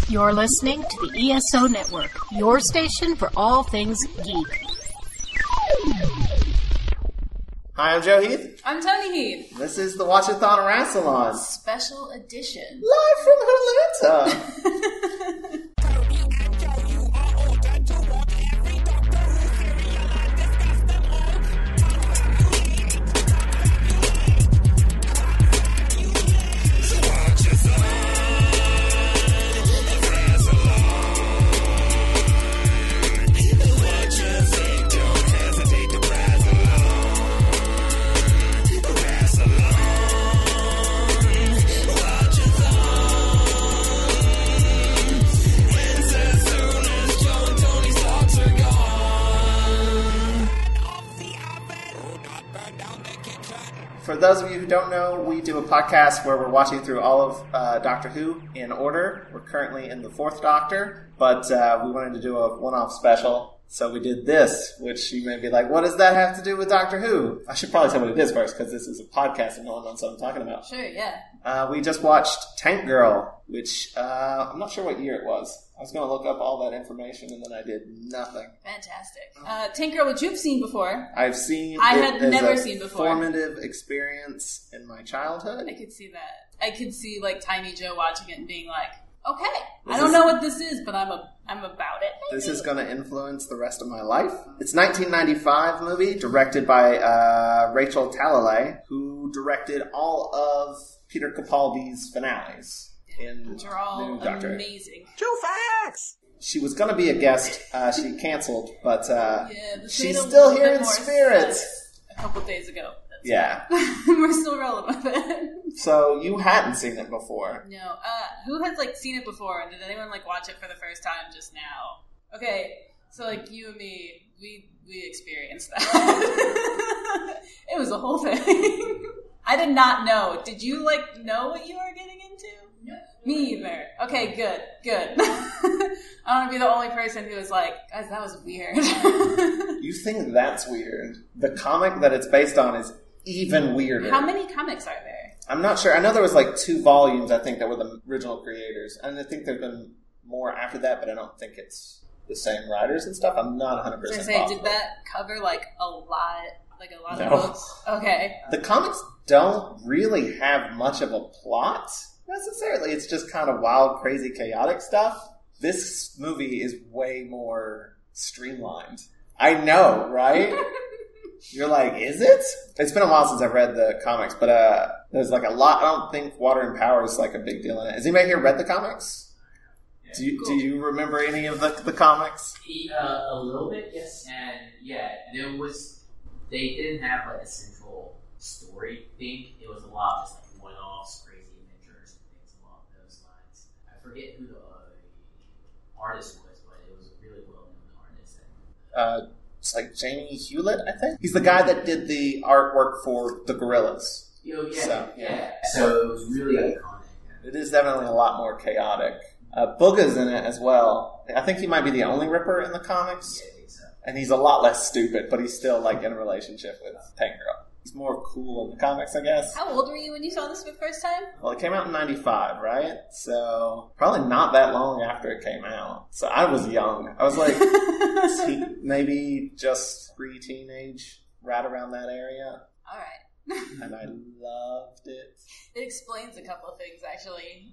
You're listening to the ESO Network, your station for all things geek. Hi, I'm Joe Heath. I'm Toni Heath. This is the Watch-A-Thon of Rassilon. Special edition. Live from WHOlanta. For those of you who don't know, we do a podcast where we're watching through all of Doctor Who in order. We're currently in the 4th Doctor, but we wanted to do a one-off special. So we did this, which you may be like, what does that have to do with Doctor Who? I should probably say what it is first, because this is a podcast and no one knows what I'm talking about. Sure, yeah. We just watched Tank Girl, which I'm not sure what year it was. I was going to look up all that information, and then I did nothing. Fantastic. Tank Girl, which you've seen before. I've seen I it had as never a seen before. Formative experience in my childhood. I could see that. I could see, like, Tiny Joe watching it and being like, okay, I don't know what this is, but I'm about it. Maybe. This is going to influence the rest of my life. It's a 1995 movie directed by Rachel Talalay, who directed all of Peter Capaldi's finales. Which are all amazing. True facts! She was going to be a guest. She canceled, but she's still here in spirit. A couple days ago. Yeah. We're still rolling with it. So you hadn't seen it before. No. Who had seen it before? And did anyone watch it for the first time just now? Okay. So you and me, we experienced that. It was a whole thing. I did not know. Did you know what you were getting into? No. Me either. Okay, good. I want to be the only person who was like, guys, that was weird. You think that's weird? The comic that it's based on is even weirder. How many comics are there? I'm not sure. I know there was 2 volumes, I think, that were the original creators. And I think there have been more after that, but I don't think it's the same writers and stuff. I'm not 100% positive. Did that cover a lot of books? Okay. The comics don't really have much of a plot, necessarily. It's just kind of wild, crazy, chaotic stuff. This movie is way more streamlined. I know, right? You're like, is it? It's been a while since I've read the comics, but there's a lot. I don't think water and power is a big deal in it. Has anybody here read the comics? Yeah. Do you remember any of the comics? A little bit, yes. And yeah, they didn't have a central story thing. It was a lot of just one-offs, crazy adventures, and things along those lines. I forget who the artist was, but it was a really well-known artist. It's Jamie Hewlett, I think. He's the guy that did the artwork for the Gorillas. Oh, yeah. So it was really iconic. It is definitely a lot more chaotic. Booga's in it as well. I think he might be the only Ripper in the comics. Yeah, I think so. And he's a lot less stupid, but he's still in a relationship with Tank Girl. He's more cool in the comics, I guess. How old were you when you saw this for the first time? Well, it came out in 95, right? So probably not that long after it came out. So I was young. I was maybe just pre-teenage, right around that area. All right. And I loved it. It explains a couple of things, actually.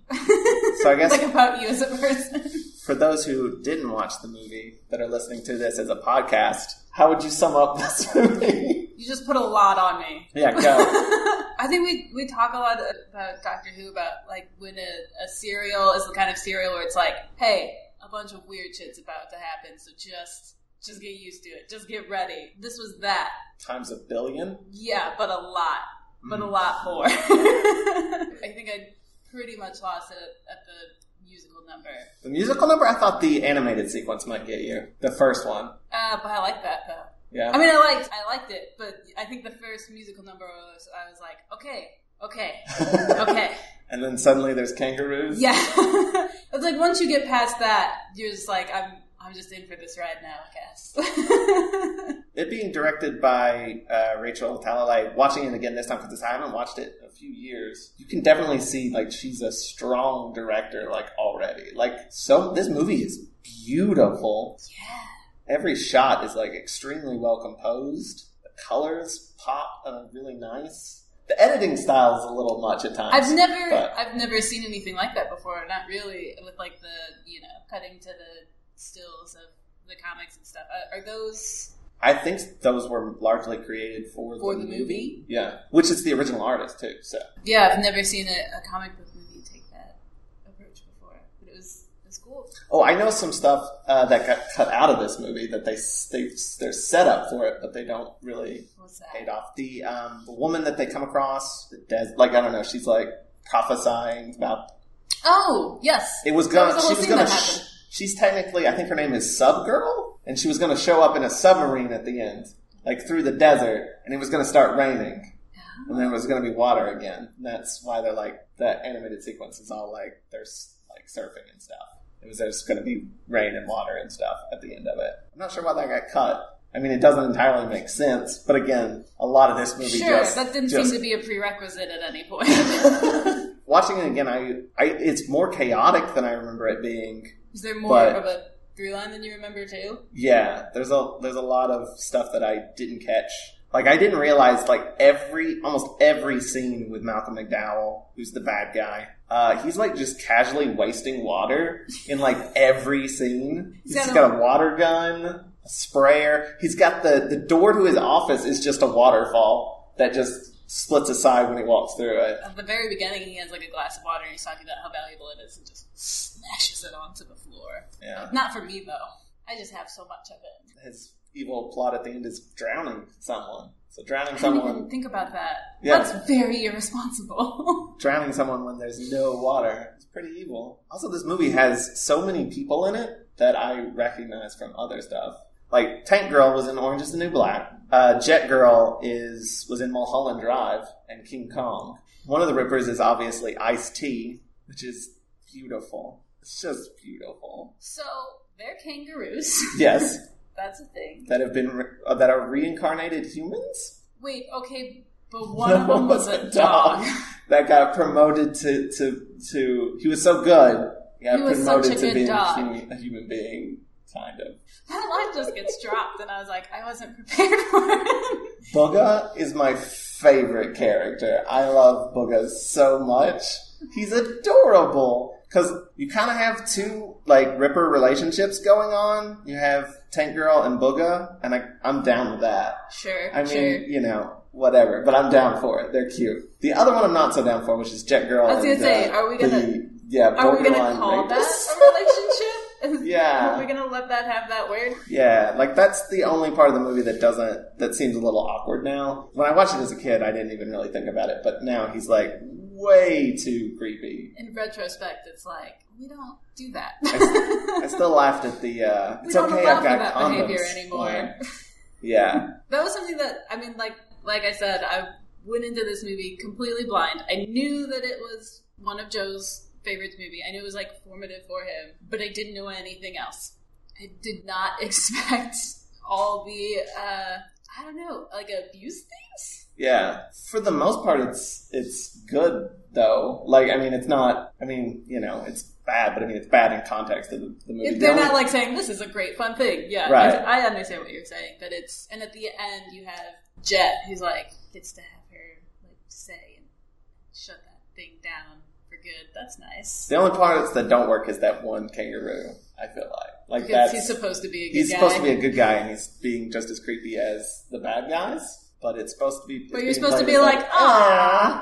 So I guess about you as a person. For those who didn't watch the movie that are listening to this as a podcast, how would you sum up this movie? You just put a lot on me. Yeah, go. I think we talk a lot about Doctor Who about when a serial is the kind of serial where it's hey, a bunch of weird shit's about to happen, so just get used to it. Just get ready. This was that. Times a billion? Yeah, but a lot. But a lot more. I think I pretty much lost it at the musical number. The musical number? I thought the animated sequence might get you. The first one. But I like that, though. Yeah. I mean, I liked it, but I think the first musical number I was like, okay. And then suddenly there's kangaroos? Yeah. It's once you get past that, you're just I'm just in for this ride now, I guess. It being directed by Rachel Talalay, watching it again this time because I haven't watched it in a few years, you can definitely see like she's a strong director like already. Like this movie is beautiful. Yeah. Every shot is like extremely well composed. The colors pop really nice. The editing style is a little much at times. I've never seen anything like that before. Not really, with like the cutting to the stills of the comics and stuff. Are those? I think those were largely created for the movie. Yeah, which is the original artist too. So yeah, I've never seen a comic book movie take that approach before, but it was cool. Oh, I know some stuff that got cut out of this movie that they're set up for it, but they don't really paid off. The woman that they come across, I don't know, she's like prophesying about. Oh yes, it was gonna. She was gonna. She's technically, I think her name is Subgirl, and she was going to show up in a submarine at the end, like through the desert, and it was going to start raining, and then it was going to be water again. And that's why they're like the animated sequence is all like there's like surfing and stuff. There's going to be rain and water and stuff at the end of it. I'm not sure why that got cut. I mean, it doesn't entirely make sense, but again, a lot of this movie that didn't seem to be a prerequisite at any point. Watching it again, it's more chaotic than I remember it being. Is there more of a through line than you remember too? Yeah, there's a lot of stuff that I didn't catch. Like I didn't realize like almost every scene with Malcolm McDowell, who's the bad guy, he's like just casually wasting water in like every scene. He's got a water gun, a sprayer. He's got the door to his office is just a waterfall that just splits aside when he walks through it. At the very beginning, he has like a glass of water and he's talking about how valuable it is and just smashes it onto the floor. Yeah. Not for me, though. I just have so much of it. His evil plot at the end is drowning someone. So drowning someone... I didn't even think about that. Yeah. That's very irresponsible. Drowning someone when there's no water. It's pretty evil. Also, this movie has so many people in it that I recognize from other stuff. Like, Tank Girl was in Orange is the New Black. Jet Girl was in Mulholland Drive and King Kong. One of the Rippers is obviously Ice-T, which is beautiful. It's just beautiful. So, they're kangaroos. Yes. That's a thing. That are reincarnated humans? Wait, okay, but one of them was a dog. That got promoted to he was so good, he got promoted to being a human being, kind of. That line just gets dropped, and I was like, I wasn't prepared for it. Booga is my favorite character. I love Booga so much. He's adorable. Because you kind of have two, like, Ripper relationships going on. You have Tank Girl and Booga, and I'm down with that. Sure, I mean, whatever. But I'm down for it. They're cute. The other one I'm not so down for, which is Jet Girl. I was going to say, are we going to call that a relationship? Yeah. Are we going to let that have that word? Yeah, like that's the only part of the movie that seems a little awkward now. When I watched it as a kid, I didn't even really think about it, but now he's like way too creepy. In retrospect, it's like, we don't do that. I still laughed at the, it's okay, I've got condoms. Behavior anymore. Yeah. That was something that, I mean, like I said, I went into this movie completely blind. I knew that it was one of Joe's favorite movie. I knew it was like formative for him, but I didn't know anything else. I did not expect all the I don't know, like abuse things. Yeah, for the most part, it's good though. Like, I mean, it's not. I mean, it's bad, but I mean, it's bad in context of the movie. They're not like saying this is a great fun thing. Yeah, right. I understand what you're saying, but and at the end you have Jet, who's like gets to have her like say and shut that thing down. Good. That's nice. The only parts that don't work is that one kangaroo, I feel like because he's supposed to be a good guy. He's supposed to be a good guy, and he's being just as creepy as the bad guys, but it's supposed to be... But you're supposed to be like, ah.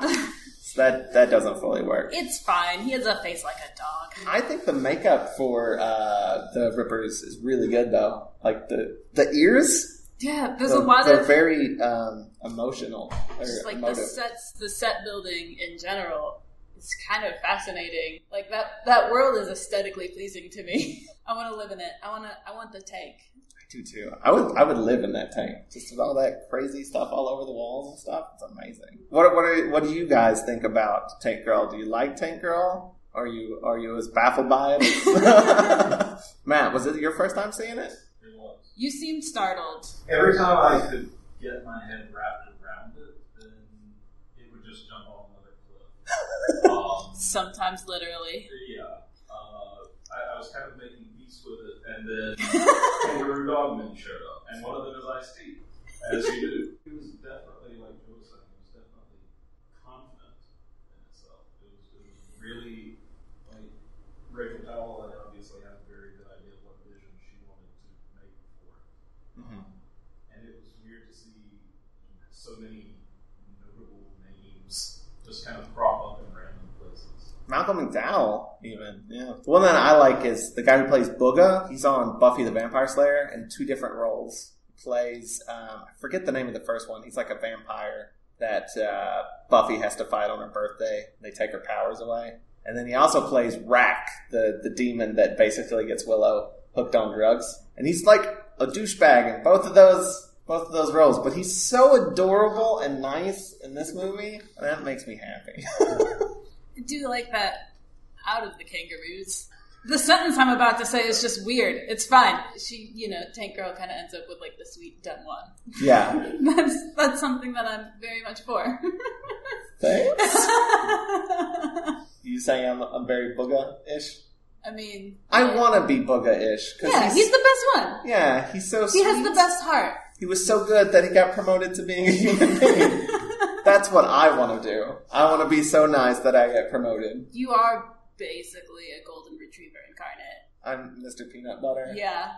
So that doesn't fully work. It's fine. He has a face like a dog. I think the makeup for the Rippers is really good, though. Like, the ears... Yeah, there's a lot of... They're very emotional. Just like emotive. the set building in general... It's kind of fascinating. Like that world is aesthetically pleasing to me. I want to live in it. I want the tank. I do too. I would live in that tank. Just with all that crazy stuff all over the walls and stuff. It's amazing. What do you guys think about Tank Girl? Do you like Tank Girl? Are you as baffled by it? Matt, was it your first time seeing it? It was. You seemed startled. Every time I could get my head wrapped around it, then it would just jump off another cliff. Sometimes literally. Yeah. I was kind of making peace with it, and then Kangaroo Dogman showed up, and one of them is Ice-T, as you do. It was definitely, like Joe was saying, it was definitely confident in itself. It was really, like, Rachel Talalay obviously had a very good idea of what vision she wanted to make for it. Mm-hmm. And it was weird to see so many notable names just kind of crop up in random places. Malcolm McDowell, even. Yeah. The one that I like is the guy who plays Booga. He's on Buffy the Vampire Slayer in 2 different roles. He plays, I forget the name of the first one. He's like a vampire that Buffy has to fight on her birthday. They take her powers away. And then he also plays Rack, the demon that basically gets Willow hooked on drugs. And he's like a douchebag in both of those roles. But he's so adorable and nice in this movie. And that makes me happy. I do like that out of the kangaroos. The sentence I'm about to say is just weird. It's fine. She, Tank Girl kind of ends up with like the sweet dumb one. Yeah. That's something that I'm very much for. Thanks. You say I'm very Booga-ish? I mean... I want to be Booga-ish. Yeah, he's the best one. Yeah, he's so sweet. He has the best heart. He was so good that he got promoted to being a human being. That's what I want to do. I want to be so nice that I get promoted. You are basically a golden retriever incarnate. I'm Mr. Peanut Butter. Yeah.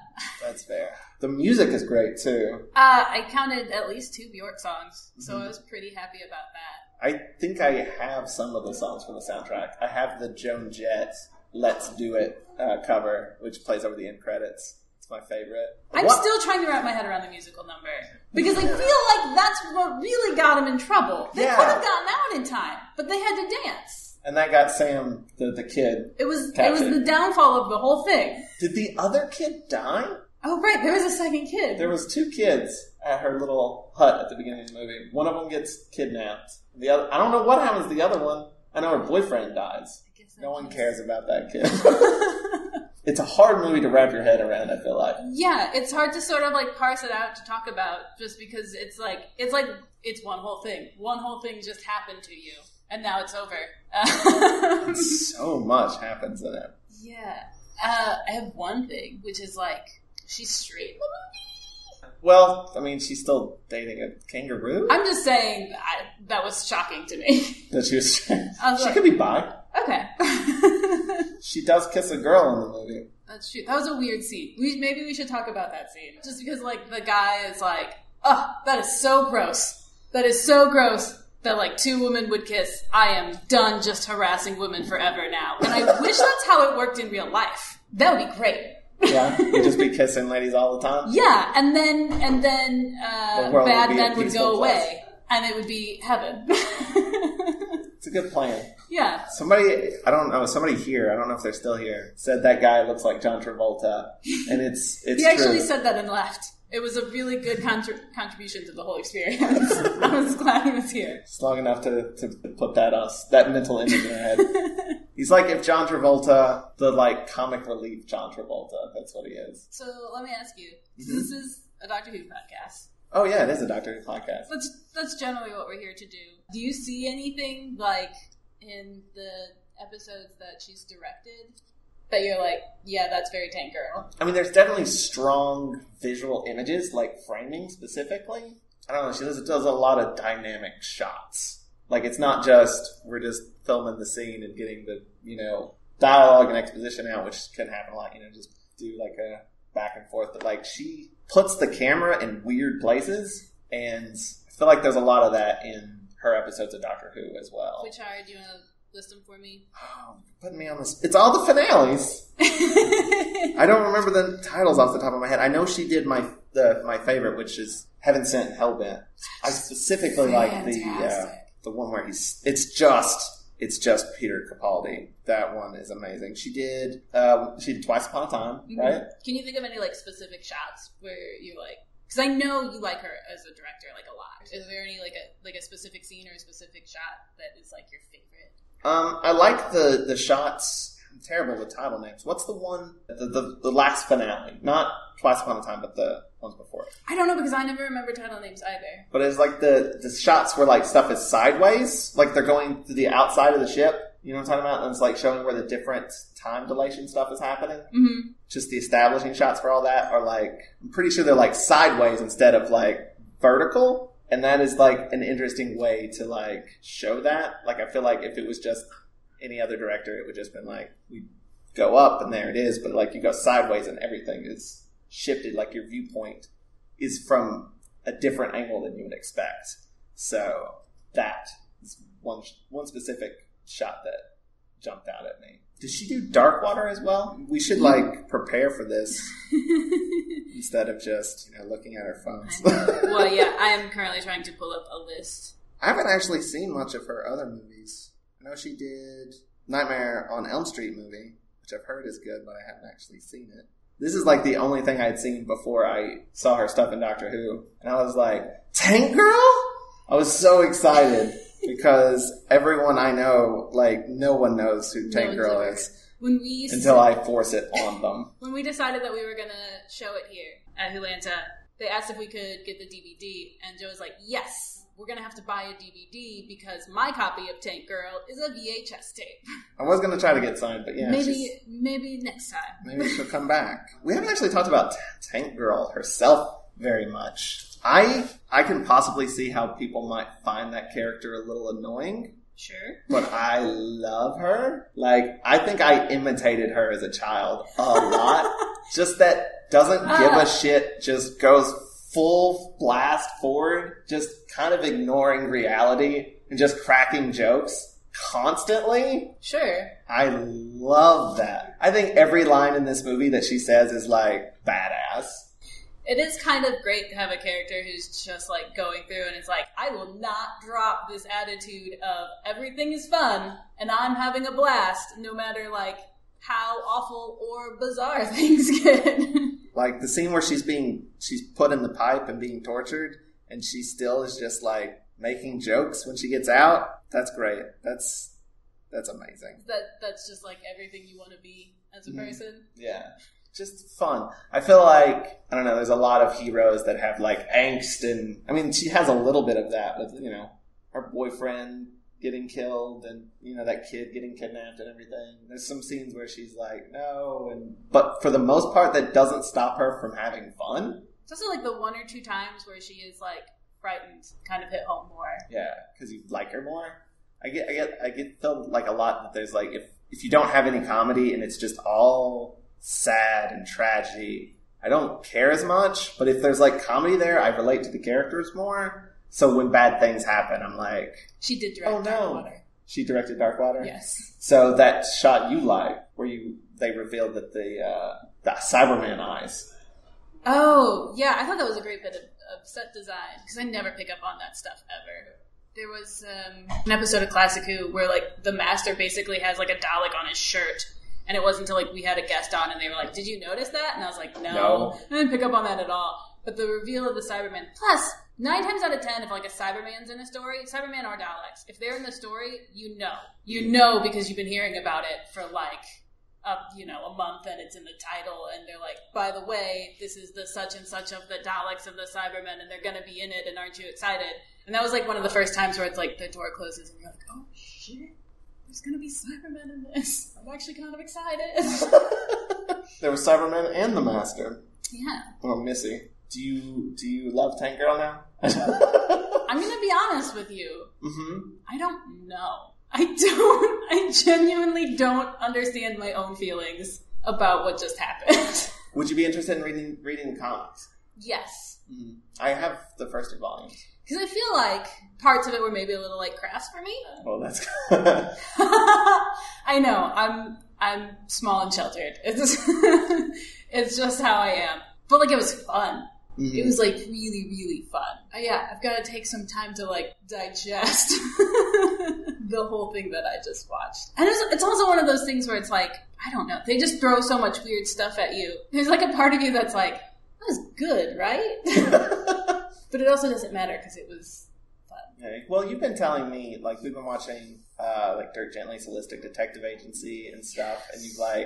That's fair. The music is great, too. I counted at least 2 Bjork songs, so I was pretty happy about that. I think I have some of the songs from the soundtrack. I have the Joan Jett Let's Do It cover, which plays over the end credits. It's my favorite. I'm still trying to wrap my head around the musical number. Because I feel like that's what really got him in trouble. They could have gotten out in time, but they had to dance. And that got Sam, the kid. It was the downfall of the whole thing. Did the other kid die? Oh, right. There was a second kid. There was 2 kids at her little hut at the beginning of the movie. One of them gets kidnapped. The other, I don't know what happens to the other one. I know her boyfriend dies. No one cares about that kid. It's a hard movie to wrap your head around, I feel like. Yeah, it's hard to sort of like parse it out to talk about just because it's one whole thing. One whole thing just happened to you, and now it's over. So much happens in it. Yeah. I have one thing, which is like, she's straight in the movie? Well, I mean, she's still dating a kangaroo? I'm just saying, that was shocking to me. That she was straight? She like, could be bi. Okay. She does kiss a girl in the movie. That's true. That was a weird scene. Maybe we should talk about that scene. Just because, like, the guy is like, oh, that is so gross. That is so gross that, like, 2 women would kiss. I am done just harassing women forever now. And I wish that's how it worked in real life. That would be great. Yeah, you'd just be kissing ladies all the time? Yeah, and then bad men would go away. And it would be heaven. It's a good plan. Yeah. Somebody here, I don't know if they're still here, said that guy looks like John Travolta. And it's He actually said that and left. It was a really good contribution to the whole experience. I was glad he was here. It's long enough to put that mental image in our head. He's like if John Travolta, the like comic relief John Travolta. That's what he is. So let me ask you. Mm-hmm. This is a Doctor Who podcast. Oh yeah, it is a Doctor Who podcast. That's generally what we're here to do. Do you see anything like in the episodes that she's directed that you're like, yeah, that's very Tank Girl? I mean, there's definitely strong visual images, like framing specifically. I don't know, she does a lot of dynamic shots. Like, it's not just, we're just filming the scene and getting the, dialogue and exposition out, which can happen a lot, just do like a back and forth. But like, she puts the camera in weird places, and I feel like there's a lot of that in her episodes of Doctor Who as well. Which are, do you want to list them for me? Oh, putting me on this. It's all the finales. I don't remember the titles off the top of my head. I know she did my favorite, which is Heaven Sent and Hellbent. I specifically like the one where it's just Peter Capaldi. That one is amazing. She did Twice Upon a Time, mm-hmm. right? Can you think of any like specific shots where you like? Because I know you like her as a director like a lot. Is there any like a specific scene or a specific shot that is like your favorite? I like the shots. I'm terrible with title names. What's the one, the last finale? Not Twice Upon a Time, but the ones before it. I don't know because I never remember title names either. But it's like the shots where like stuff is sideways, like they're going to the outside of the ship. You know what I'm talking about? And it's like showing where the different time dilation stuff is happening. Mm-hmm. Just the establishing shots for all that are like, I'm pretty sure they're like sideways instead of like vertical. And that is like an interesting way to like show that. Like I feel like if it was just any other director, it would just been like, we go up and there it is. But like you go sideways and everything is shifted. Like your viewpoint is from a different angle than you would expect. So that is one specific shot that jumped out at me. Did she do Dark Water as well? We should like prepare for this instead of just looking at our phones. Well, yeah, I am currently trying to pull up a list. I haven't actually seen much of her other movies. I know she did Nightmare on Elm Street movie, which I've heard is good, but I haven't actually seen it. This is like the only thing I'd seen before I saw her stuff in Doctor Who, and I was like, Tank Girl? I was so excited. Because everyone I know, like, no one knows who Tank Girl is until I force it on them. When we decided that we were going to show it here at WHOlanta, they asked if we could get the DVD, and Joe was like, yes, we're going to have to buy a DVD because my copy of Tank Girl is a VHS tape. I was going to try to get signed, but yeah. Maybe next time. Maybe she'll come back. We haven't actually talked about Tank Girl herself very much. I can possibly see how people might find that character a little annoying. Sure. But I love her. Like, I think I imitated her as a child a lot. Just that doesn't give a shit, just goes full blast forward, just kind of ignoring reality and just cracking jokes constantly. Sure. I love that. I think every line in this movie that she says is like badass. It is kind of great to have a character who's just like going through and it's like, I will not drop this attitude of everything is fun and I'm having a blast no matter like how awful or bizarre things get. Like the scene where she's put in the pipe and being tortured and she still is just like making jokes when she gets out. That's great. That's amazing. That's just like everything you want to be as a person. Yeah. Just fun. I feel like, I don't know, there's a lot of heroes that have like angst and, I mean, she has a little bit of that with, her boyfriend getting killed and, that kid getting kidnapped and everything. There's some scenes where she's like, no, but for the most part, that doesn't stop her from having fun. It's also like the one or two times where she is like frightened kind of hit home more. Yeah, because you like her more. I get felt like a lot that there's like, if you don't have any comedy and it's just all sad and tragedy, I don't care as much, but if there's like comedy there, I relate to the characters more. So when bad things happen, I'm like, she did direct Dark Water. She directed Dark Water? Yes. So that shot you like, where they revealed that the Cyberman eyes. Oh, yeah, I thought that was a great bit of set design, because I never pick up on that stuff ever. There was an episode of Classic Who where like the Master basically has like a Dalek on his shirt. And it wasn't until like we had a guest on and they were like, did you notice that? And I was like, no. I didn't pick up on that at all. But the reveal of the Cyberman. Plus, 9 times out of 10, if like a Cyberman's in a story, Cyberman or Daleks, if they're in the story, you know. You know because you've been hearing about it for like, a month and it's in the title. And they're like, by the way, this is the such and such of the Daleks and the Cybermen and they're going to be in it and aren't you excited? And that was like one of the first times where it's like the door closes and you're like, oh shit. There's going to be Cybermen in this. I'm actually kind of excited. There was Cybermen and the Master. Yeah. Oh, Missy. Do you love Tank Girl now? I'm going to be honest with you. Mm-hmm. I don't know. I genuinely don't understand my own feelings about what just happened. Would you be interested in reading the comics? Yes. Mm-hmm. I have the first 2 volumes. Because I feel like parts of it were maybe a little like crass for me. Well, that's I know. I'm small and sheltered. It's just how I am. But like it was fun. Mm-hmm. It was like really, really fun. I've got to take some time to like digest the whole thing that I just watched. And it's also one of those things where it's like, I don't know. They just throw so much weird stuff at you. There's like a part of you that's like, that was good, right? But it also doesn't matter because it was fun. Okay. Well, you've been telling me, like, we've been watching, like, Dirk Gently's Holistic Detective Agency and stuff, and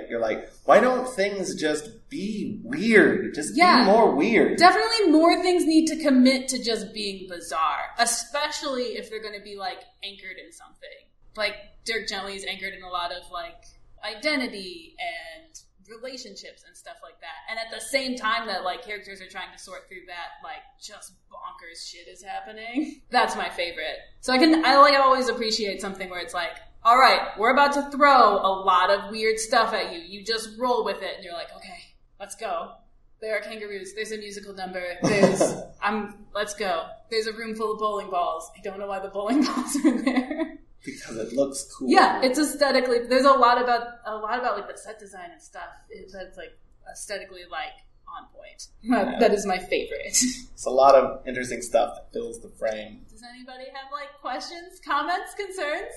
you're like, why don't things just be weird? Just be more weird. Definitely more things need to commit to just being bizarre, especially if they're going to be, like, anchored in something. Like, Dirk Gently is anchored in a lot of, like, identity and relationships and stuff like that. And at the same time that, like, characters are trying to sort through that, like, just bonkers shit is happening. That's my favorite. So I like always appreciate something where it's like, all right, we're about to throw a lot of weird stuff at you. You just roll with it, and you're like, okay, let's go. There are kangaroos. There's a musical number. Let's go. There's a room full of bowling balls. I don't know why the bowling balls are there. Because it looks cool. Yeah, it's aesthetically. There's a lot about like the set design and stuff. That's like aesthetically like on point. Yeah. That is my favorite. It's a lot of interesting stuff that fills the frame. Does anybody have like questions, comments, concerns?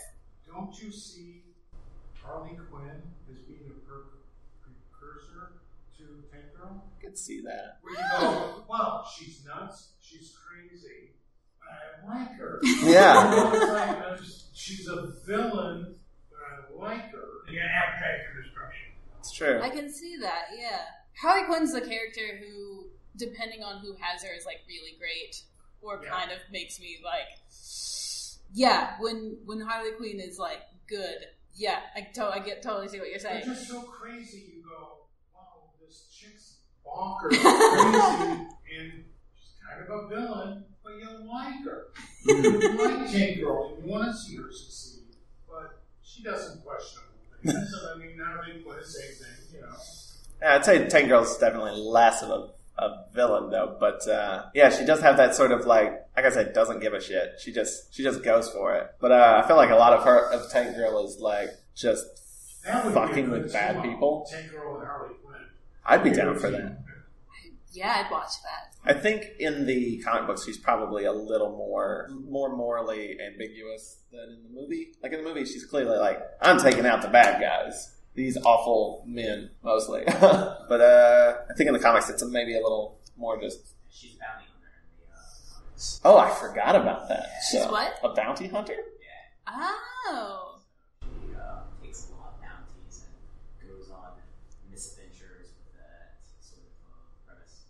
Don't you see Harley Quinn as being a precursor to Tank Girl? I could see that. Where you go, well, she's nuts, she's crazy, but I like her. Yeah. She's a villain, but I like her. You gotta have for destruction. It's true. I can see that, yeah. Harley Quinn's the character who, depending on who has her, is like really great. Or kind of makes me like, yeah, when Harley Quinn is like good, yeah, I totally see what you're saying. They're just so crazy, you go, wow, this chick's bonkers, crazy, and she's kind of a villain, but you like her. You like Tank Girl, and you want to see her succeed, but she doesn't question things. So, I mean, not everybody would say the same thing, you know. Yeah, I'd say Tank Girl's definitely less of a villain, though. But, yeah, she does have that sort of, like I said, doesn't give a shit. She just goes for it. But I feel like a lot of Tank Girl is, like, just fucking with bad people. Tank Girl and Harley Quinn. I'd be down for that. Yeah, I'd watch that. I think in the comic books, she's probably a little more morally ambiguous than in the movie. Like, in the movie, she's clearly like, I'm taking out the bad guys. These awful men, mostly. But I think in the comics, it's maybe a little more just... She's a bounty hunter in the comics. Oh, I forgot about that. She's what? A bounty hunter? Yeah. Oh. She takes a lot of bounties and goes on misadventures with that sort of premise.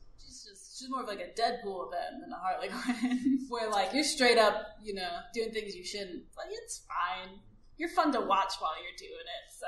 She's more of like a Deadpool then than a Harley Quinn. Where like, you're straight up, doing things you shouldn't. Like, it's fine. You're fun to watch while you're doing it, so...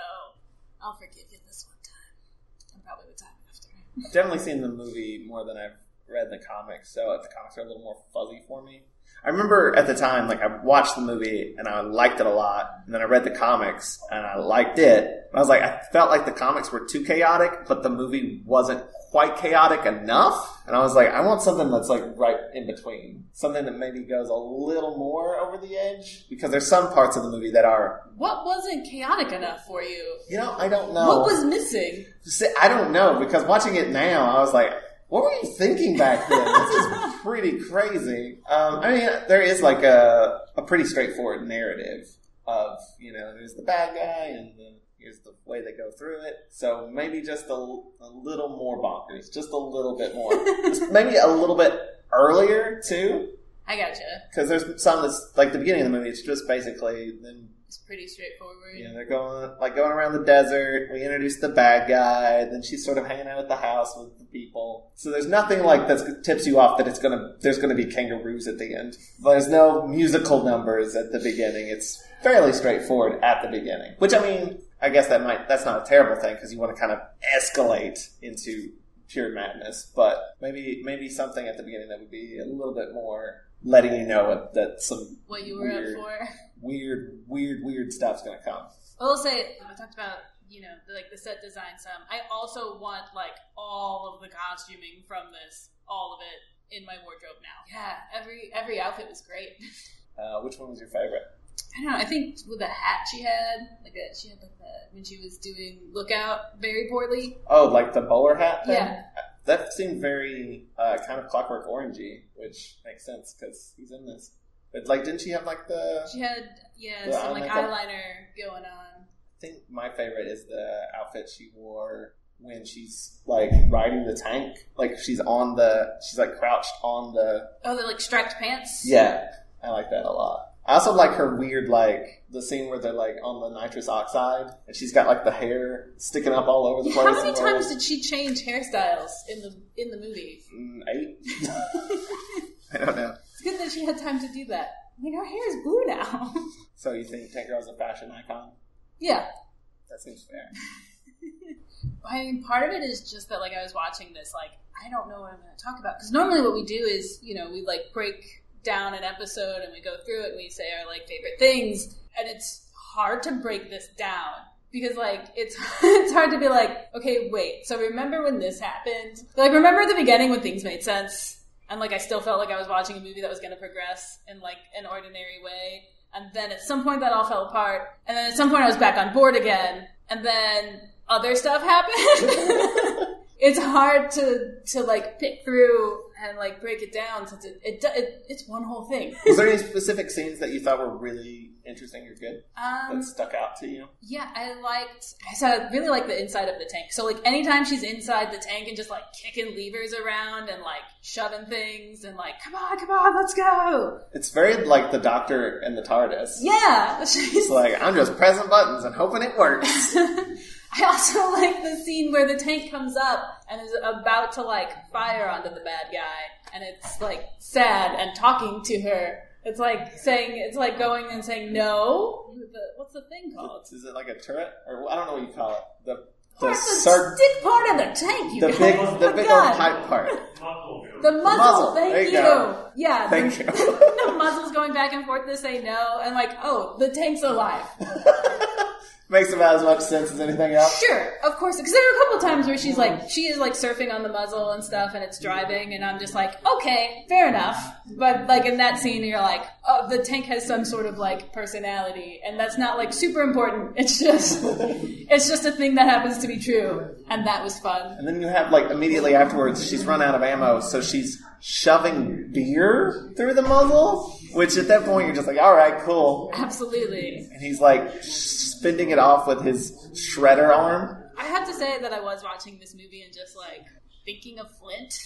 I'll forgive you this one time. And probably the time after. I've definitely seen the movie more than I've read the comics, so the comics are a little more fuzzy for me. I remember at the time, like, I watched the movie and I liked it a lot, and then I read the comics and I liked it. I was like, I felt like the comics were too chaotic, but the movie wasn't quite chaotic enough. And I was like, I want something that's like right in between. Something that maybe goes a little more over the edge. Because there's some parts of the movie that are... What wasn't chaotic enough for you? I don't know. What was missing? I don't know, because watching it now, I was like, what were you thinking back then? This is pretty crazy. I mean, there is like a pretty straightforward narrative of, there's the bad guy and here's the way they go through it. So maybe just a little more bonkers. Just a little bit more. Just maybe a little bit earlier, too. I gotcha. Because there's some that's, like, the beginning of the movie, it's just basically them... It's pretty straightforward. Yeah, they're going around the desert. We introduce the bad guy. Then she's sort of hanging out at the house with the people. So there's nothing like that tips you off that there's gonna be kangaroos at the end. There's no musical numbers at the beginning. It's fairly straightforward at the beginning. Which, I mean, I guess that's not a terrible thing because you want to kind of escalate into pure madness. But maybe something at the beginning that would be a little bit more letting you know that some what you were up for. Weird stuff's gonna come. I'll say, I talked about, the set design some. I also want, like, all of the costuming from this, all of it, in my wardrobe now. Yeah, every outfit was great. Which one was your favorite? I don't know, I think with the hat she had, when she was doing Lookout very poorly. Oh, like the bowler hat thing? Yeah. That seemed very kind of Clockwork Orangey, which makes sense because he's in this. But, like, didn't she have, like, She had, some, like, eyeliner going on. I think my favorite is the outfit she wore when she's, like, riding the tank. Like, she's like, crouched on the... Oh, the, like, striped pants? Yeah. I like that a lot. I also like her weird, like, the scene where they're, like, on the nitrous oxide, and she's got, like, the hair sticking up all over the place. How many times did she change hairstyles in the movie? 8. I don't know. It's good that she had time to do that. I mean, her hair is blue now. So you think Tank Girl's a fashion icon? Yeah. That seems fair. I mean, part of it is just that, like, I was watching this, like, I don't know what I'm going to talk about. Because normally what we do is, you know, we, like, break down an episode and we go through it and we say our, like, favorite things. And it's hard to break this down. Because, like, it's hard to be like, okay, wait, so remember when this happened? Like, remember at the beginning when things made sense? And, like, I still felt like I was watching a movie that was going to progress in, like, an ordinary way. And then at some point that all fell apart. And then at some point I was back on board again. And then other stuff happened. It's hard to like pick through and like break it down since it's one whole thing. Was there any specific scenes that you thought were really interesting or good that stuck out to you? Yeah, I really liked the inside of the tank. So like anytime she's inside the tank and just like kicking levers around and like shoving things and like come on, let's go. It's very like the Doctor and the TARDIS. Yeah, she's like, I'm just pressing buttons and hoping it works. I also like the scene where the tank comes up and is about to like fire onto the bad guy, and it's like sad and talking to her. It's like going and saying no. What's the thing called? Is it like a turret, or I don't know what you call it? The stick part of the tank. The big old pipe part. The muzzle. Thank you. Go. Yeah. Thank you. The muzzle's going back and forth to say no, and like, oh, the tank's alive. Makes about as much sense as anything else. Sure, of course. Because there are a couple times where she is like surfing on the muzzle and stuff, and it's driving, and I'm just like, okay, fair enough. But like in that scene, you're like, oh, the tank has some sort of like personality, and that's not like super important. It's just a thing that happens to be true, and that was fun. And then you have like immediately afterwards, she's run out of ammo, so she's shoving beer through the muzzle, which at that point you're just like, all right, cool. Absolutely. And he's like spinning it off with his shredder arm. I have to say that I was watching this movie and just like thinking of Flint,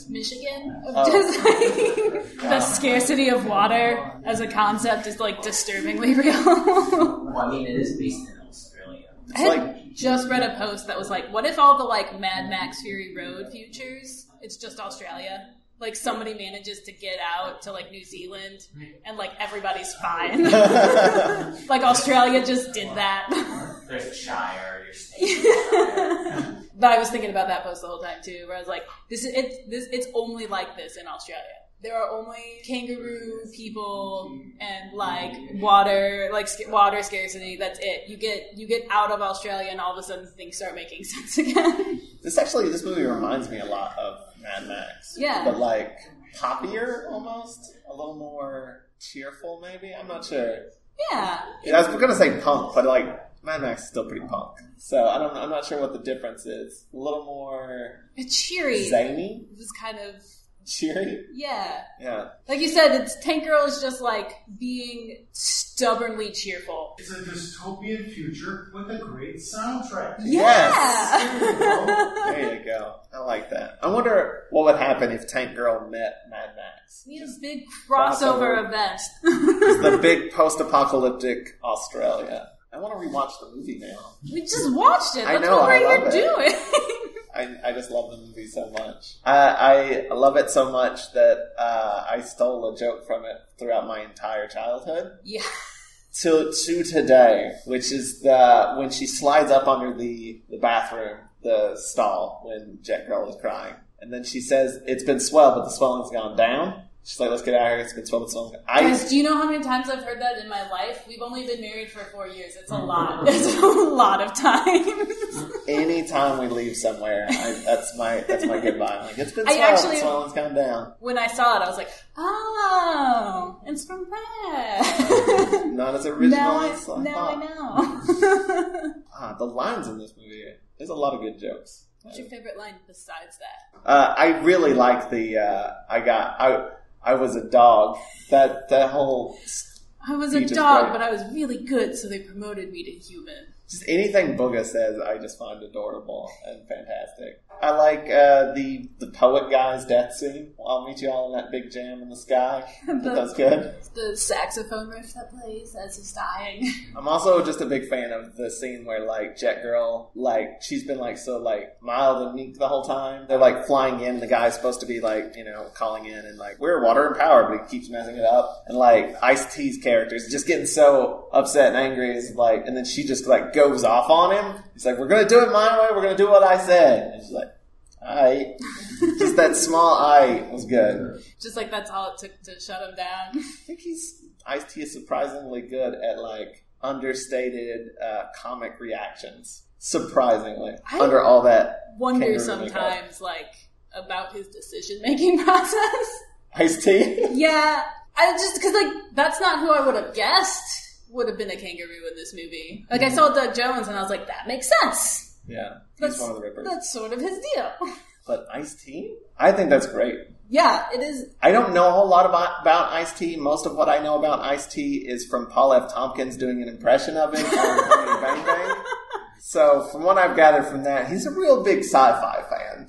Michigan. Just like the scarcity of water as a concept is like disturbingly real. Well, I mean, it is based in Australia. I had just read a post that was like, what if all the like Mad Max Fury Road futures, it's just Australia? Like somebody manages to get out to like New Zealand and like everybody's fine. Like Australia just did that. There's a Shire, you're staying. But I was thinking about that post the whole time too, where I was like, it's only like this in Australia. There are only kangaroo people and like water scarcity. That's it. You get out of Australia and all of a sudden things start making sense again. This movie reminds me a lot of Mad Max. Yeah. But like poppier almost, a little more cheerful maybe. I'm not sure. Yeah. I was gonna say punk, but like Mad Max is still pretty punk. So I'm not sure what the difference is. A little more cheery. Zany. It was kind of cheery. Yeah. Yeah. Like you said, Tank Girl is just like being stubbornly cheerful. It's a dystopian future with a great soundtrack. Yes. There you go. I like that. I wonder what would happen if Tank Girl met Mad Max. We need a big crossover event. It's the big post-apocalyptic Australia. I want to rewatch the movie now. We just watched it. That's I know. what I we're love doing. I just love the movie so much. I love it so much that I stole a joke from it throughout my entire childhood. Yeah. To today, which is when she slides up under the bathroom, the stall, when Jet Girl is crying. And then she says, it's been swell, but the swelling's gone down. She's like, let's get out of here. It's been swell, but swelling. Guys, do you know how many times I've heard that in my life? We've only been married for 4 years. It's a lot. It's a lot of times. Anytime we leave somewhere, that's my goodbye. I'm like, it's been swell, but swelling's gone down. When I saw it, I was like, oh, it's from that. Not as original as I Now thought. I know. The lines in this movie, there's a lot of good jokes. What's your favorite line besides that? I really like the I was a dog. That whole I was a dog, but I was really good, so they promoted me to human. Just anything Booga says, I just find adorable and fantastic. I like the poet guy's death scene. I'll meet you all in that big jam in the sky. That's good. The saxophone riff that plays as he's dying. I'm also just a big fan of the scene where, like, Jet Girl, like, she's been, like, so, like, mild and meek the whole time. They're, like, flying in, and the guy's supposed to be, like, you know, calling in, and, like, we're water and power, but he keeps messing it up. And, like, Ice-T's character is just getting so upset and angry, is like, and then she just, like, goes off on him. He's like, we're gonna do it my way, we're gonna do what I said. And she's like, aight. Just that small aight was good. Just like that's all it took to shut him down. I think Ice-T is surprisingly good at, like, understated comic reactions. Surprisingly. Under all that wonder sometimes, like, about his decision-making process. Ice-T? Yeah. I just, because, like, that's not who I would have guessed would have been a kangaroo in this movie. Like, I saw Doug Jones, and I was like, that makes sense. Yeah. He's one of the Rippers. That's sort of his deal. But Ice-T? I think that's great. Yeah, it is. I don't know a whole lot about Ice-T. Most of what I know about Ice-T is from Paul F. Tompkins doing an impression of him on Honey Bang Bang. So, from what I've gathered from that, he's a real big sci-fi fan.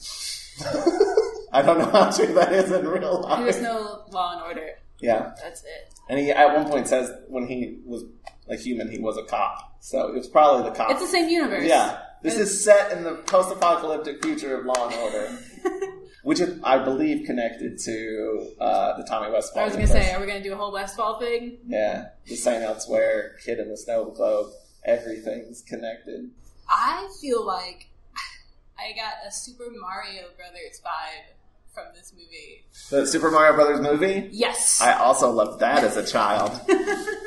I don't know how true that is in real life. There's no Law and Order. Yeah. That's it. And he, at one point, says when he was a human, he was a cop. So, it was probably the cop. It's the same universe. Yeah. This is set in the post-apocalyptic future of Law and Order. Which is, I believe, connected to the Tommy Westfall. I was going to say, are we going to do a whole Westfall thing? Yeah. The St. Elsewhere, Kid in the Snow Globe, everything's connected. I feel like I got a Super Mario Brothers vibe from this movie. The Super Mario Brothers movie? Yes. I also loved that as a child.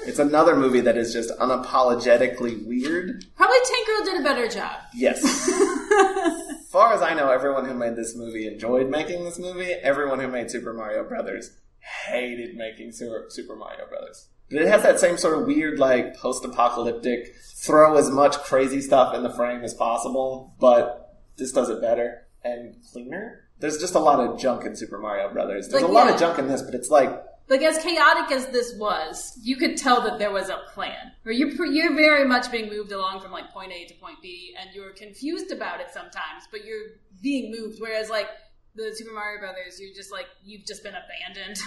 It's another movie that is just unapologetically weird. Probably Tank did a better job. Yes. As far as I know, everyone who made this movie enjoyed making this movie. Everyone who made Super Mario Brothers hated making Super Mario Brothers. But it has that same sort of weird, like, post-apocalyptic, throw as much crazy stuff in the frame as possible, but this does it better and cleaner. There's just a lot of junk in Super Mario Brothers. There's a lot of junk in this, but it's like... Like, as chaotic as this was, you could tell that there was a plan. Where you're very much being moved along from, like, point A to point B, and you're confused about it sometimes, but you're being moved. Whereas, like, the Super Mario Brothers, you're just, like, you've just been abandoned.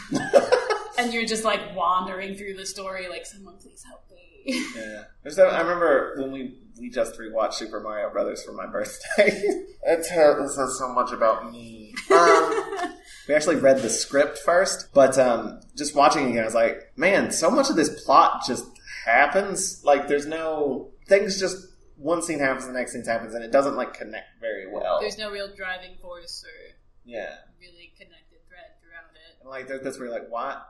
And you're just, like, wandering through the story, like, someone please help me. Yeah. I remember when we just rewatched Super Mario Brothers for my birthday. It says so much about me. We actually read the script first, but just watching it again, I was like, man, so much of this plot just happens. Like, there's no... Things just... One scene happens, the next scene happens, and it doesn't, like, connect very well. There's no real driving force or... really connected thread throughout it. And, like, that's where you're like, why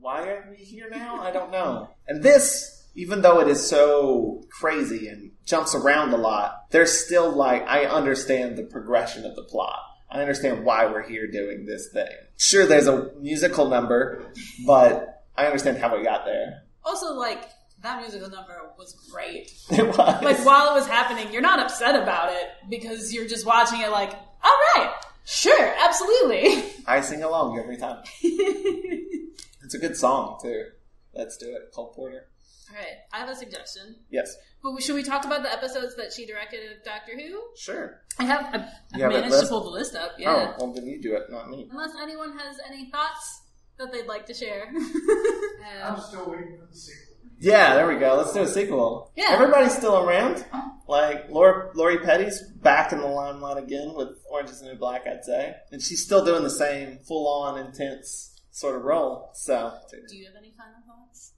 are we here now? I don't know. And this, even though it is so crazy and jumps around a lot, there's still, like, I understand the progression of the plot. I understand why we're here doing this thing. Sure, there's a musical number, but I understand how we got there. Also, like, that musical number was great. It was. Like, while it was happening, you're not upset about it because you're just watching it like, all right, sure, absolutely. I sing along every time. It's a good song, too. Let's do it. Cole Porter. All right, I have a suggestion. Yes. But should we talk about the episodes that she directed of Doctor Who? Sure. I've managed to pull the list up, yeah. Oh, well, then you do it, not me. Unless anyone has any thoughts that they'd like to share. I'm still waiting for the sequel. Yeah, there we go. Let's do a sequel. Yeah. Everybody's still around. Like, Lori Petty's back in the limelight again with Orange is the New Black, I'd say. And she's still doing the same full-on, intense sort of role. So, do you have any final thoughts?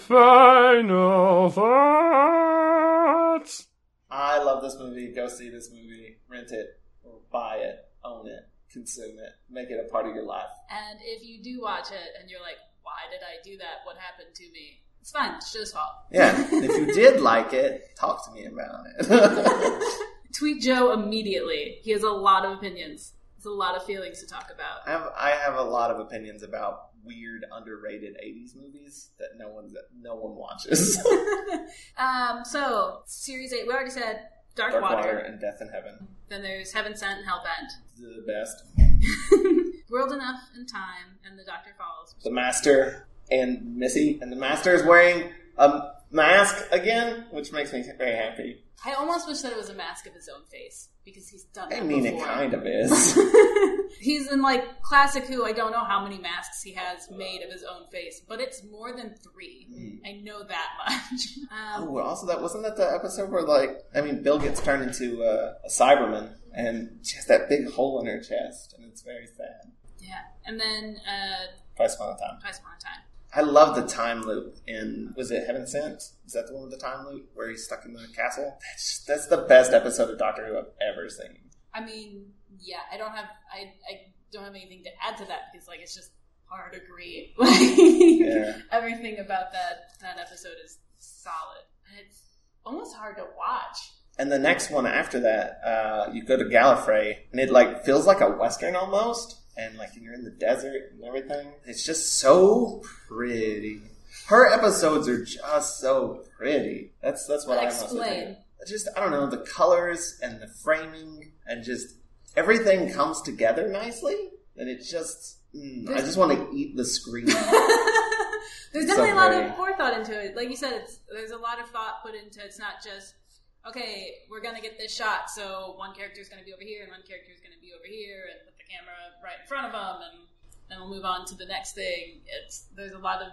Final thoughts. I love this movie. Go see this movie. Rent it. Or buy it. Own it. Consume it. Make it a part of your life. And if you do watch it and you're like, why did I do that? What happened to me? It's fine. It's Joe's fault. Yeah. If you did like it, talk to me about it. Tweet Joe immediately. He has a lot of opinions. There's a lot of feelings to talk about. I have a lot of opinions about weird, underrated 80s movies that no one watches. So, Series 8, we already said Dark Water and Death in Heaven. Then there's Heaven Sent and Hellbent. The best. World Enough in Time and The Doctor Falls. The Master and Missy. And the Master is wearing a mask again, which makes me very happy. I almost wish that it was a mask of his own face, because he's done that I mean, before. it kind of is. He's in, like, classic Who. I don't know how many masks he has made of his own face, but it's more than 3. I know that much. Wasn't that the episode where, like, I mean, Bill gets turned into a Cyberman, and she has that big hole in her chest, and it's very sad. Yeah, and then... Twice Upon a Time. Twice Upon a Time. I love the time loop in, was it Heaven Sent? Is that the one with the time loop where he's stuck in the castle? That's the best episode of Doctor Who I've ever seen. I mean, yeah, I don't have anything to add to that because, like, it's just hard to agree. Yeah. Everything about that episode is solid. And it's almost hard to watch. And the next one after that, you go to Gallifrey, and it, like, feels like a Western almost. And, like, you're in the desert and everything. It's just so pretty. Her episodes are just so pretty. That's what I mostly think. Just, I don't know, the colors and the framing and just everything comes together nicely. And it just, I just want to eat the screen. There's definitely a lot of forethought into it. Like you said, there's a lot of thought put into it. It's not just, okay, we're going to get this shot, so one character is going to be over here and one character is going to be over here, and put the camera right in front of them, and then we'll move on to the next thing. There's a lot of,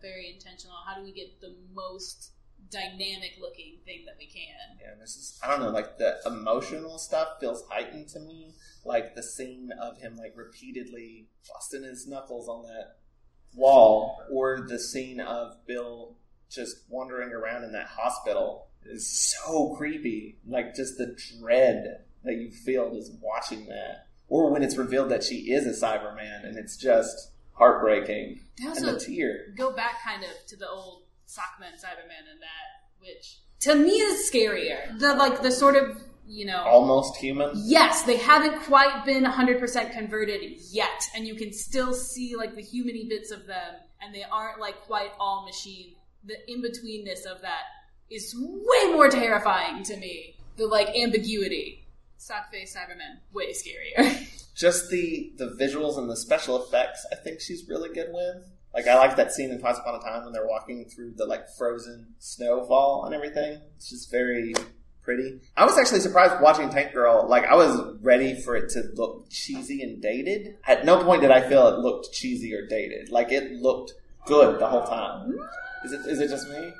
very intentional. How do we get the most dynamic looking thing that we can? Yeah, this is, I don't know, like the emotional stuff feels heightened to me. Like the scene of him, like, repeatedly busting his knuckles on that wall, or the scene of Bill just wandering around in that hospital is so creepy. Like, just the dread that you feel just watching that. Or when it's revealed that she is a Cyberman, and it's just heartbreaking. And the tear. Go back kind of to the old Sockman Cyberman and that, which to me is scarier. The sort of, almost human? Yes, they haven't quite been 100% converted yet, and you can still see, like, the human-y bits of them, and they aren't, like, quite all machine. The in-betweenness of that is way more terrifying to me. The, like, ambiguity. Sock-face Cyberman, way scarier. Just the visuals and the special effects, I think she's really good with. Like, I like that scene in Twice Upon a Time when they're walking through the, like, frozen snowfall and everything. It's just very pretty. I was actually surprised watching Tank Girl. Like, I was ready for it to look cheesy and dated. At no point did I feel it looked cheesy or dated. Like, it looked good the whole time. Is it just me?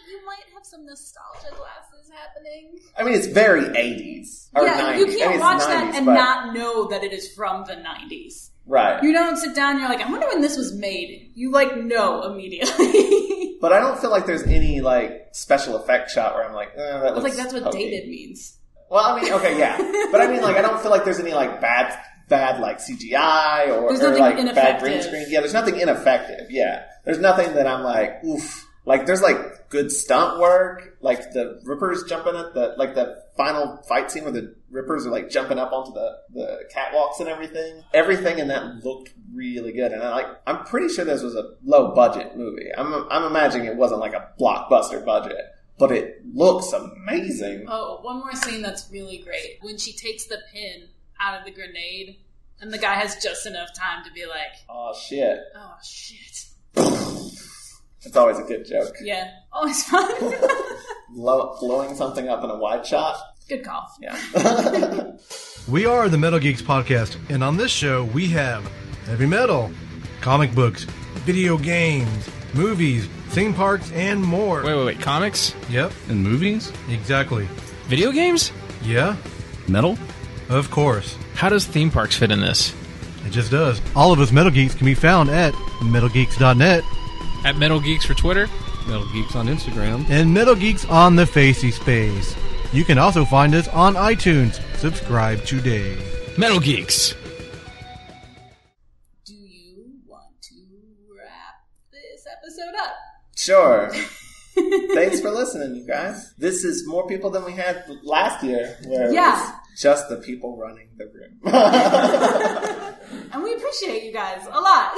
You might have some nostalgia glasses happening. I mean, it's very 80s. Or 90s. You can't watch 90s, that and not know that it is from the 90s. Right. You don't sit down and you're like, I wonder when this was made. You, like, know immediately. But I don't feel like there's any, like, special effect shot where I'm like, that looks that's what hokey. dated means. Well, I mean, okay, yeah. But I mean, like, I don't feel like there's any, like, bad like, CGI or like, bad green screen. Yeah, there's nothing ineffective, yeah. There's nothing that I'm like, oof. Like, there's, like, good stunt work. Like, the Rippers jumping at the final fight scene where the Rippers are, like, jumping up onto the catwalks and everything. Everything in that looked really good. And I'm pretty sure this was a low-budget movie. I'm imagining it wasn't, like, a blockbuster budget. But it looks amazing. Oh, one more scene that's really great. When she takes the pin out of the grenade, and the guy has just enough time to be like, oh, shit. Oh, shit. It's always a good joke. Yeah, always fun. Blowing something up in a wide shot. Good call. Yeah. We are the Metal Geeks Podcast, and on this show we have heavy metal, comic books, video games, movies, theme parks, and more. Wait. Comics? Yep. And movies? Exactly. Video games? Yeah. Metal? Of course. How does theme parks fit in this? It just does. All of us Metal Geeks can be found at metalgeeks.net. At Metal Geeks for Twitter, Metal Geeks on Instagram, and Metal Geeks on the Facey Space. You can also find us on iTunes. Subscribe today. Metal Geeks. Do you want to wrap this episode up? Sure. Thanks for listening, you guys. This is more people than we had last year, where it was just the people running the room. And we appreciate you guys a lot.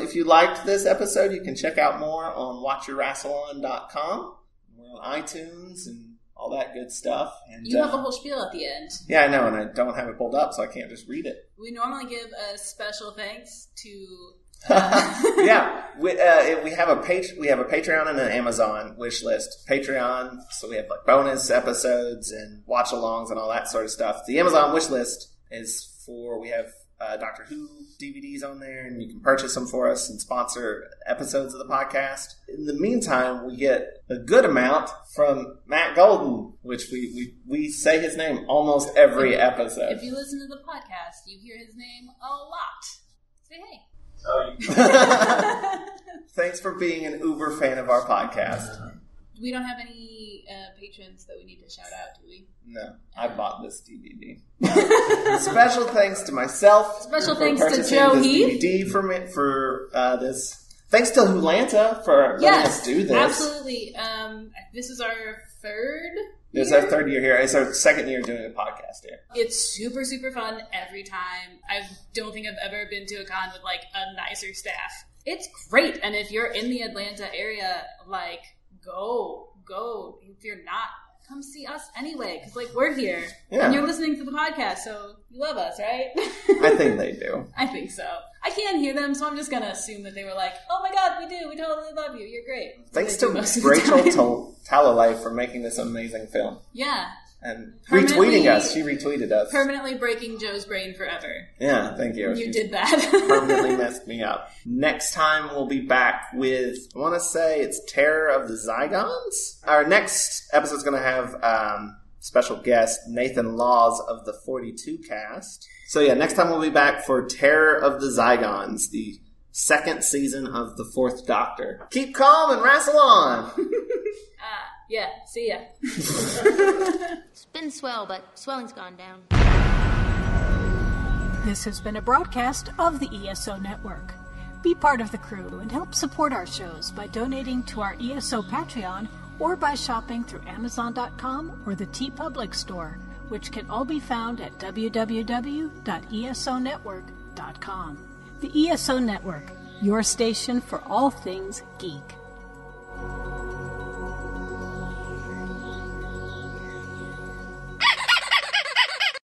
If you liked this episode, you can check out more on Watch-A-Rassilon.com. We're on iTunes and all that good stuff. And you have a whole spiel at the end. Yeah, I know, and I don't have it pulled up, so I can't just read it. We normally give a special thanks to Yeah, we have a Patreon and an Amazon wish list. Patreon, so we have like bonus episodes and watch-alongs and all that sort of stuff. The Amazon wish list is we have Doctor Who DVDs on there, and you can purchase them for us and sponsor episodes of the podcast. In the meantime, we get a good amount from Matt Golden, which we say his name almost every episode. If you listen to the podcast, you hear his name a lot. Say hey. Thanks for being an uber fan of our podcast. We don't have any patrons that we need to shout out, do we? No, I bought this DVD. Special thanks to myself. Special for thanks to purchasing Joe this Heath. DVD for this. Thanks to WHOlanta for letting us do this. Absolutely. This is our third year? It's our third year here. It's our second year doing a podcast here. It's super, super fun every time. I don't think I've ever been to a con with, like, a nicer staff. It's great. And if you're in the Atlanta area, like, go. If you're not, come see us anyway. Because, like, we're here. Yeah. And you're listening to the podcast, so you love us, right? I think they do. I think so. I can't hear them, so I'm just going to assume that they were like, oh my god, we do. We totally love you. You're great. Thanks to Rachel Talalay for making this amazing film. Yeah. And retweeting us. She retweeted us. Permanently breaking Joe's brain forever. Yeah, thank you. You did that. Permanently messed me up. Next time we'll be back with, I want to say it's Terror of the Zygons. Our next episode's going to have special guest Nathan Laws of the 42 cast. So yeah, next time we'll be back for Terror of the Zygons, the second season of The Fourth Doctor. Keep calm and Rassilon! Yeah, see ya. It's been swell, but swelling's gone down. This has been a broadcast of the ESO Network. Be part of the crew and help support our shows by donating to our ESO Patreon or by shopping through Amazon.com or the TeePublic store, which can all be found at www.esonetwork.com. The ESO Network, your station for all things geek.